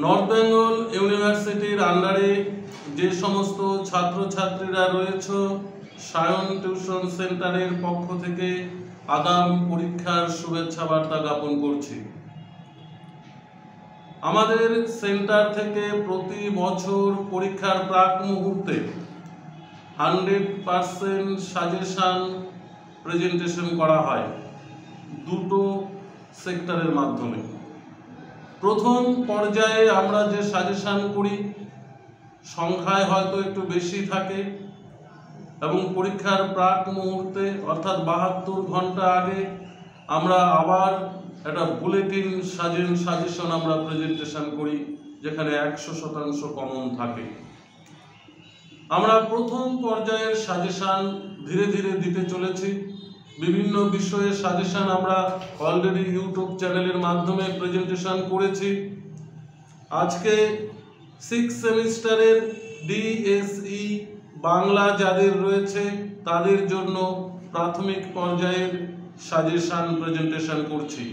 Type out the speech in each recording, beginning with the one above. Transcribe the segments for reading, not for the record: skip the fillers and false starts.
North Bengal ইউনিভার্সিটির আন্ডারে যে সমস্ত ছাত্রছাত্রীরা রয়েছে সায়ন টিউশন সেন্টারের পক্ষ থেকে আগাম পরীক্ষার শুভেচ্ছা বার্তা জ্ঞাপন করছি। আমাদের সেন্টার থেকে প্রতি বছর পরীক্ষার প্রাক মুহূর্তে 100% সাজেশন প্রেজেন্টেশন করা হয় দুটো সেক্টরের মাধ্যমে। প্রথম পর্যায়ে আমরা যে সাজেশন করি সংখ্যায় হয়তো একটু বেশি থাকে এবং পরীক্ষার প্রাক মুহূর্তে অর্থাৎ 72 ঘন্টা আগে আমরা আবার একটা বুলেটিন সাজেশন আমরা প্রেজেন্টেশন করি যেখানে 100% কমন থাকে। আমরা প্রথম পর্যায়ের সাজেশন ধীরে ধীরে দিতে চলেছি। বিভিন্ন বিষয়ের সাজেশন আমরা অলরেডি ইউটিউব চ্যানেলের মাধ্যমে প্রেজেন্টেশন করেছি। আজকে 6 সেমিস্টারের ডিএসই বাংলা যাদের রয়েছে তাদের জন্য প্রাথমিক পর্যায়ের সাজেশন প্রেজেন্টেশন করছি।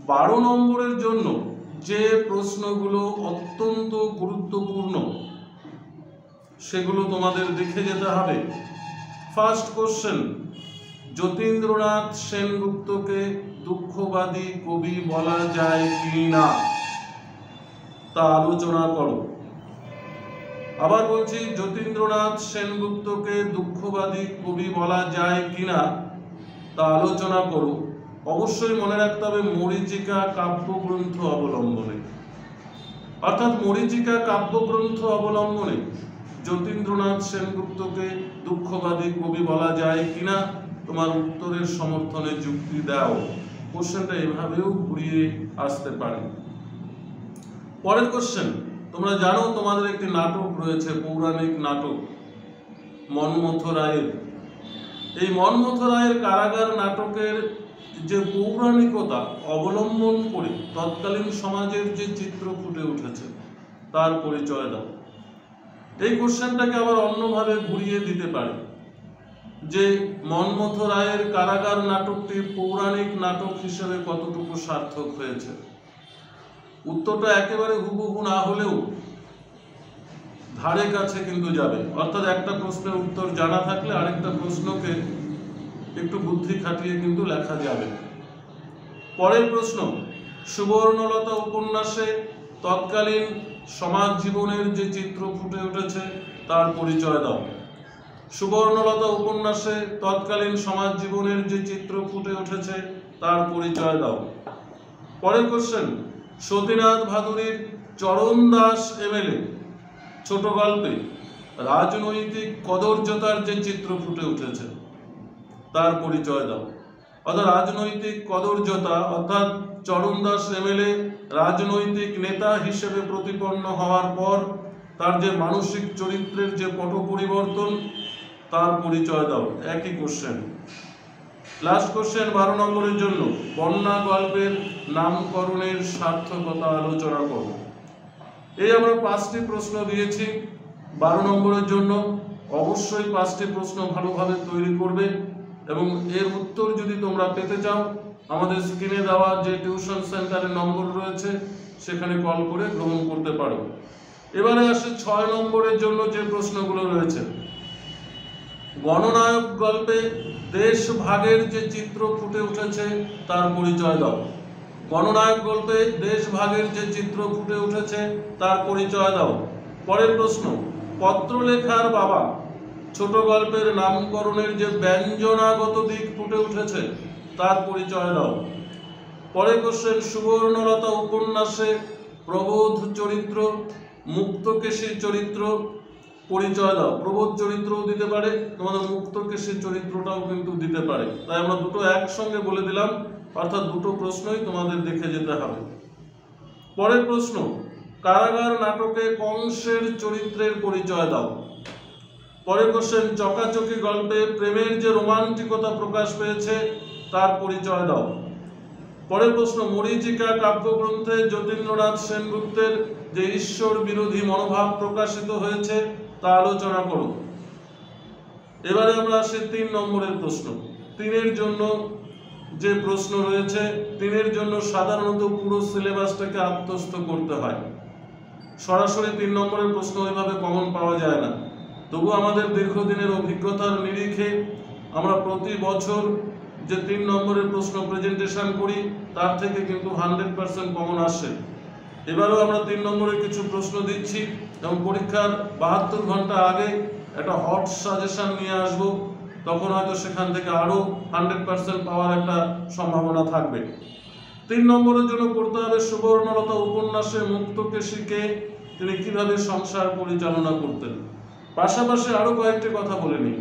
12 নম্বরের জন্য যে প্রশ্নগুলো অত্যন্ত গুরুত্বপূর্ণ সেগুলো তোমাদের দেখে যেতে হবে। ফার্স্ট কোশ্চেন, যতীন্দ্রনাথ সেনগুপ্তকে দুঃখবাদী কবি বলা যায় কি না তা আলোচনা করো। আবার বলছি, যতীন্দ্রনাথ সেনগুপ্তকে দুঃখবাদী কবি বলা যায় কিনা তা আলোচনা করো। অবশ্যই মনে রাখতে হবে মরীচিকা কাব্যগ্রন্থ অবলম্বনে, অর্থাৎ মরীচিকা কাব্যগ্রন্থ অবলম্বনে যতীন্দ্রনাথ সেনগুপ্তকে দুঃখবাদী কবি বলা যায় কিনা তোমার উত্তরের সমর্থনে যুক্তি দাও। কোশ্চেনটা এভাবেও ঘুরিয়ে আসতে পারে। পরের কোশ্চেন, তোমরা জানো তোমাদের একটি নাটক রয়েছে, পৌরাণিক নাটক মন্মথ রায়ের। এই মন্মথ রায়ের কারাগার নাটকের যে পৌরাণিকতা অবলম্বন করে তৎকালীন সমাজের যে চিত্র ফুটে উঠেছে তার পরিচয় দাও। এই কোশ্চেনটাকে আবার অন্যভাবে ঘুরিয়ে দিতে পারে যে মন্মথ রায়ের কারাগার নাটকটি পৌরাণিক নাটক হিসেবে কতটুকু সার্থক হয়েছে। উত্তরটা একেবারে হুবহু না হলেও ধারে কাছে কিন্তু যাবে, অর্থাৎ একটা প্রশ্নের উত্তর জানা থাকলে আরেকটা প্রশ্নকে একটু বুদ্ধি খাটিয়ে কিন্তু লেখা যাবে। পরের প্রশ্ন, সুবর্ণলতা উপন্যাসে তৎকালীন সমাজ জীবনের যে চিত্র ফুটে উঠেছে তার পরিচয় দাও। সুবর্ণলতা উপন্যাসে তৎকালীন সমাজ জীবনের যে চিত্র ফুটে উঠেছে তার পরিচয় দাও। পরের কোশ্চেন, সতীনাথ ভাদুরীর চরণ দাস এমএলএ ছোট গল্পে রাজনৈতিক কদর্যতার যে চিত্র ফুটে উঠেছে তার পরিচয় দাও। অর্থাৎ রাজনৈতিক কদর্যতা অর্থাৎ চরণ দাস এমএলএ রাজনৈতিক নেতা হিসেবে প্রতিপন্ন হওয়ার পর তার যে মানসিক চরিত্রের যে পট পরিবর্তন তার পরিচয় দাও। একই কোশ্চেন। লাস্ট কোশ্চেন 12 নম্বরের জন্য, বন্যা গল্পের নামকরণের সার্থকতা আলোচনা করো। এই আমরা 5টি প্রশ্ন দিয়েছি 12 নম্বরের জন্য। অবশ্যই 5টি প্রশ্ন ভালোভাবে তৈরি করবে এবং এর উত্তর যদি তোমরা পেতে চাও আমাদের স্ক্রিনে দেওয়া যে টিউশন সেন্টারের নম্বর রয়েছে সেখানে কল করে গ্রহণ করতে পারো। এবারে আসে 6 নম্বরের জন্য যে প্রশ্নগুলো রয়েছে। গণনায়ক গল্পে দেশ ভাগের যে চিত্র ফুটে উঠেছে তার পরিচয় দাও। গণনায়ক গল্পে দেশ ভাগের যে চিত্র ফুটে উঠেছে তার পরিচয় দাও। পরের প্রশ্ন, পত্রলেখার বাবা ছোট গল্পের নামকরণের যে ব্যঞ্জনাগত দিক ফুটে উঠেছে তার পরিচয় দাও। পরের কোশ্চেন, সুবর্ণলতা উপন্যাসে প্রবোধ চরিত্র মুক্তকেশীর চরিত্র পরিচয় দাও। প্রবোধ চরিত্রও দিতে পারে, তোমাদের মুক্তকেশীর চরিত্রটাও কিন্তু দিতে পারে। তাই আমরা দুটো একসঙ্গে বলে দিলাম, অর্থাৎ দুটো প্রশ্নই তোমাদের দেখে যেতে হবে। পরের প্রশ্ন, কারাগার নাটকে কংসের চরিত্রের পরিচয় দাও। পরের কোশ্চেন, চকাচকি গল্পে প্রেমের যে রোমান্টিকতা প্রকাশ পেয়েছে তার পরিচয় দাও। পরের প্রশ্ন, মরীচিকা কাব্যগ্রন্থে যতীন্দ্রনাথ সেনগুপ্তের যে ঈশ্বর বিরোধী মনোভাব প্রকাশিত হয়েছে তা আলোচনা করো। এবারে আমরা আসি 3 নম্বরের প্রশ্ন। 3-এর জন্য যে প্রশ্ন রয়েছে তিনের জন্য সাধারণত পুরো সিলেবাসটাকে আত্মস্থ করতে হয়। সরাসরি 3 নম্বরের প্রশ্ন ওইভাবে কমন পাওয়া যায় না। তবু আমাদের দীর্ঘদিনের অভিজ্ঞতার নিরিখে আমরা প্রতি বছর যে 3 নম্বরের প্রশ্ন প্রেজেন্টেশন করি তার থেকে কিন্তু 100% কমন আসে। এবারেও আমরা 3 নম্বরের কিছু প্রশ্ন দিচ্ছি এবং পরীক্ষার 72 ঘন্টা আগে একটা হট সাজেশন নিয়ে আসব, তখন হয়তো সেখান থেকে আরও 100% পাওয়ার একটা সম্ভাবনা থাকবে। 3 নম্বরের জন্য পড়তে হবে সুবর্ণলতা উপন্যাসে মুক্তকেশীকে তিনি কিভাবে সংসার পরিচালনা করতেন। পাশাপাশি আরো কয়েকটি কথা বলে নিই।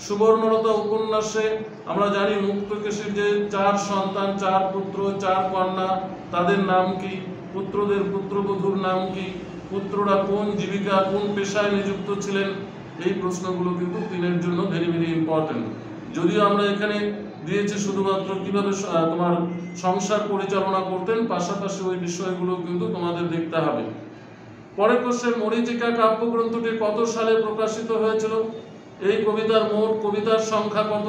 সুবর্ণলতা উপন্যাসে আমরা জানি মুক্তকেশীর যে 4 সন্তান, 4 পুত্র 4 কন্যা, তাদের নাম কি, পুত্রদের পুত্রবধূর নাম কি, পুত্ররা কোন জীবিকা কোন পেশায় নিযুক্ত ছিলেন, এই প্রশ্নগুলো কিন্তু 3-এর জন্য ভেরি ভেরি ইম্পর্টেন্ট। যদিও আমরা এখানে দিয়েছি শুধুমাত্র কিভাবে তোমার সংসার পরিচালনা করতেন, পাশাপাশি ওই বিষয়গুলো কিন্তু তোমাদের দেখতে হবে। পরের কোশ্চেন, মরীচিকা কাব্যগ্রন্থটি কত সালে প্রকাশিত হয়েছিল? এই কবিতার মোট কবিতার সংখ্যা কত?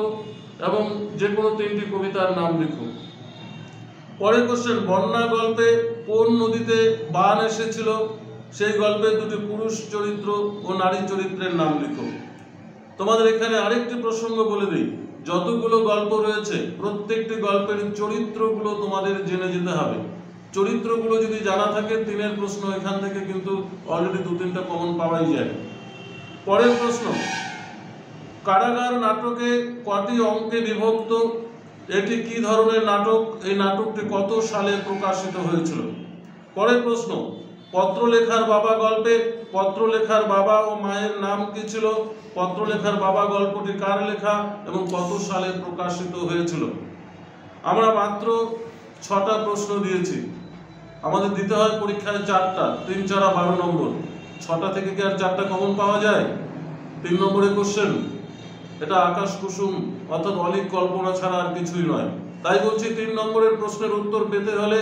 এবং যে কোনো 3টি কবিতার নাম লিখো। পরের কোশ্চেন, বন্যা গল্পে কোন নদীতে বান এসেছিল? সেই গল্পে 2টি পুরুষ চরিত্র ও নারী চরিত্রের নাম লিখো। তোমাদের এখানে আরেকটি প্রসঙ্গ বলে দিই, যতগুলো গল্প রয়েছে প্রত্যেকটি গল্পের চরিত্রগুলো তোমাদের জেনে যেতে হবে। চরিত্রগুলো যদি জানা থাকে 3-এর প্রশ্ন এখান থেকে কিন্তু অলরেডি 2-3টা কমন পাওয়াই যায়। পরের প্রশ্ন, কারাগার নাটকে কটি অঙ্কে বিভক্ত? এটি কি ধরনের নাটক? এই নাটকটি কত সালে প্রকাশিত হয়েছিল? পরের প্রশ্ন, পত্রলেখার বাবা গল্পে পত্রলেখার বাবা ও মায়ের নাম কি ছিল? পত্রলেখার বাবা গল্পটি কার লেখা এবং কত সালে প্রকাশিত হয়েছিল? আমরা মাত্র 6টা প্রশ্ন দিয়েছি, আমাদের দিতে হয় পরীক্ষায় 4টা, 3 4 12 নম্বর। 6টা থেকে কি আর 4টা কমন পাওয়া যায়? 3 নম্বরের কোশ্চেন, এটা আকাশ কুসুম অর্থাৎ অলিক কল্পনা ছাড়া আর কিছুই নয়। তাই বলছি 3 নম্বরের প্রশ্নের উত্তর পেতে হলে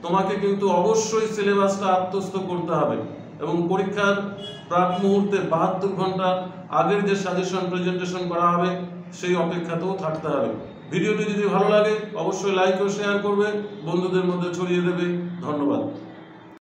তোমাকে কিন্তু অবশ্যই সিলেবাসটা আত্মস্থ করতে হবে এবং পরীক্ষার প্রাক মুহূর্তে 72 ঘন্টা আগের যে সাজেশন প্রেজেন্টেশন করা হবে সেই অপেক্ষাতেও থাকতে হবে। ভিডিওটি যদি ভালো লাগে অবশ্যই লাইক ও শেয়ার করবে, বন্ধুদের মধ্যে ছড়িয়ে দেবে। ধন্যবাদ।